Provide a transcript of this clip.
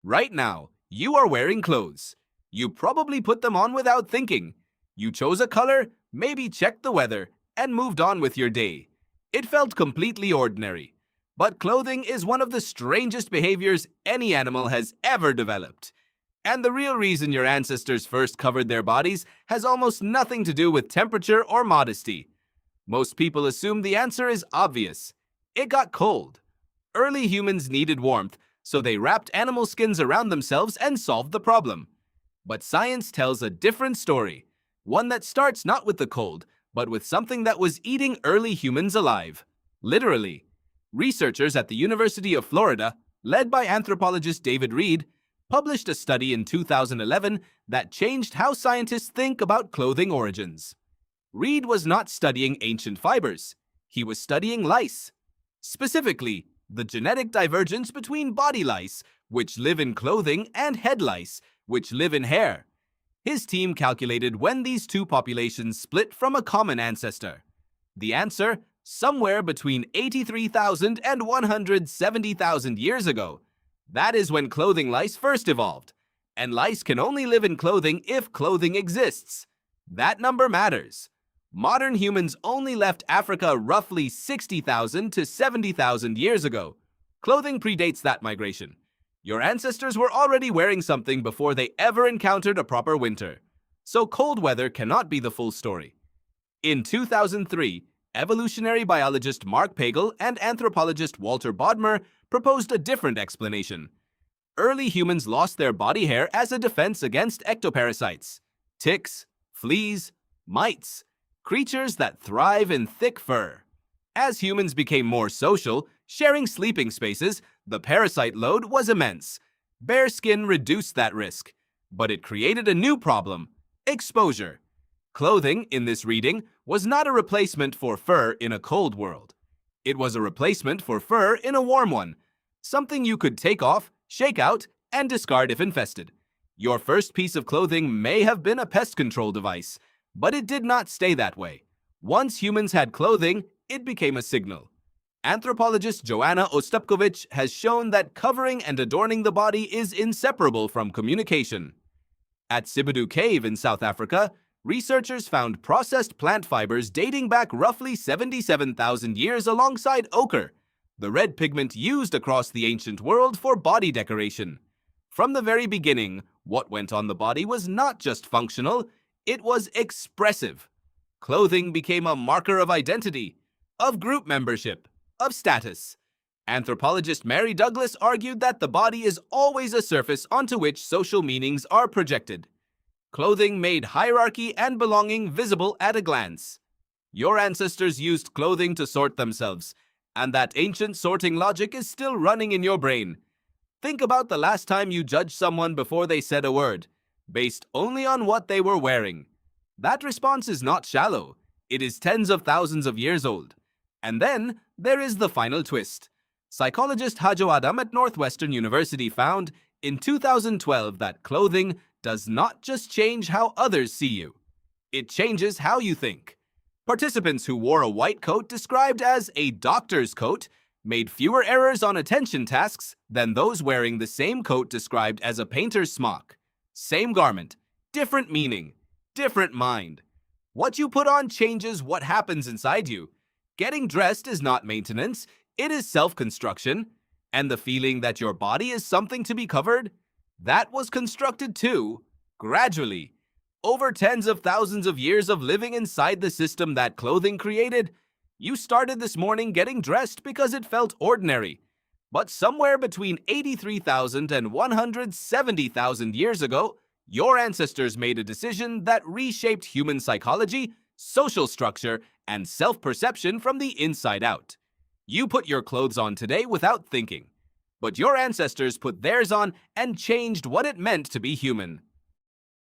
Right now, you are wearing clothes. You probably put them on without thinking. You chose a color, maybe checked the weather, and moved on with your day. It felt completely ordinary. But clothing is one of the strangest behaviors any animal has ever developed. And the real reason your ancestors first covered their bodies has almost nothing to do with temperature or modesty. Most people assume the answer is obvious. It got cold. Early humans needed warmth, so they wrapped animal skins around themselves and solved the problem. But science tells a different story, one that starts not with the cold, but with something that was eating early humans alive. Literally. Researchers at the University of Florida, led by anthropologist David Reed, published a study in 2011 that changed how scientists think about clothing origins. Reed was not studying ancient fibers. He was studying lice. Specifically, the genetic divergence between body lice, which live in clothing, and head lice, which live in hair. His team calculated when these two populations split from a common ancestor. The answer? Somewhere between 83,000 and 170,000 years ago. That is when clothing lice first evolved. And lice can only live in clothing if clothing exists. That number matters. Modern humans only left Africa roughly 60,000 to 70,000 years ago. Clothing predates that migration. Your ancestors were already wearing something before they ever encountered a proper winter. So cold weather cannot be the full story. In 2003, evolutionary biologist Mark Pagel and anthropologist Walter Bodmer proposed a different explanation. Early humans lost their body hair as a defense against ectoparasites, ticks, fleas, mites, creatures that thrive in thick fur. As humans became more social, sharing sleeping spaces, the parasite load was immense. Bare skin reduced that risk, but it created a new problem: exposure. Clothing, in this reading, was not a replacement for fur in a cold world. It was a replacement for fur in a warm one, something you could take off, shake out, and discard if infested. Your first piece of clothing may have been a pest control device, but it did not stay that way. Once humans had clothing, it became a signal. Anthropologist Joanna Ostapkovich has shown that covering and adorning the body is inseparable from communication. At Sibidu Cave in South Africa, researchers found processed plant fibers dating back roughly 77,000 years alongside ochre, the red pigment used across the ancient world for body decoration. From the very beginning, what went on the body was not just functional, it was expressive. Clothing became a marker of identity, of group membership, of status. Anthropologist Mary Douglas argued that the body is always a surface onto which social meanings are projected. Clothing made hierarchy and belonging visible at a glance. Your ancestors used clothing to sort themselves, and that ancient sorting logic is still running in your brain. Think about the last time you judged someone before they said a word, based only on what they were wearing. That response is not shallow. It is tens of thousands of years old. And then there is the final twist. Psychologist Hajo Adam at Northwestern University found in 2012 that clothing does not just change how others see you. It changes how you think. Participants who wore a white coat described as a doctor's coat made fewer errors on attention tasks than those wearing the same coat described as a painter's smock. Same garment, different meaning, different mind. What you put on changes what happens inside you. Getting dressed is not maintenance, it is self-construction. And the feeling that your body is something to be covered, that was constructed too, gradually. Over tens of thousands of years of living inside the system that clothing created. You started this morning getting dressed because it felt ordinary. But somewhere between 83,000 and 170,000 years ago, your ancestors made a decision that reshaped human psychology, social structure, and self-perception from the inside out. You put your clothes on today without thinking, but your ancestors put theirs on and changed what it meant to be human.